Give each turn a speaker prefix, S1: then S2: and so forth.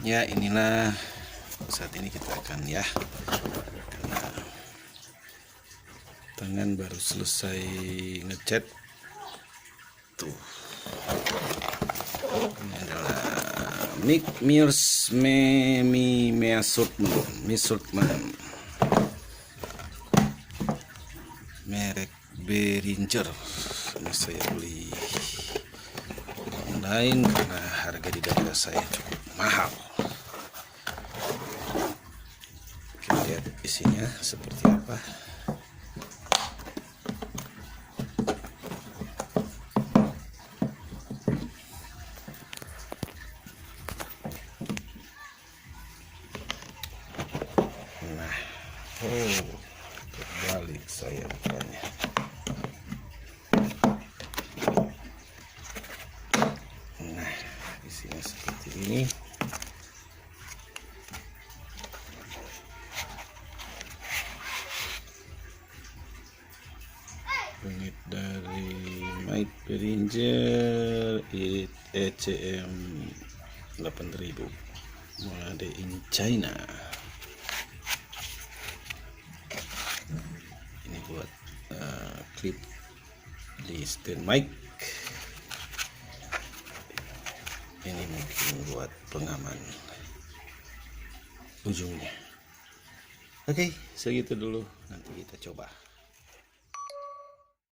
S1: Ya, inilah saat ini kita akan karena tangan baru selesai ngecat tuh. Ini adalah Measurment merek Behringer. Ini saya beli online karena harga di daerah saya cukup mahal. Kita lihat isinya seperti apa. Nah, terbalik saya bukanya. Nah, isinya seperti ini. Unit dari Behringer ECM8000 made in China. Ini buat klip di stand mic. Ini mungkin buat pengaman ujungnya. Oke, segitu dulu. Nanti kita coba.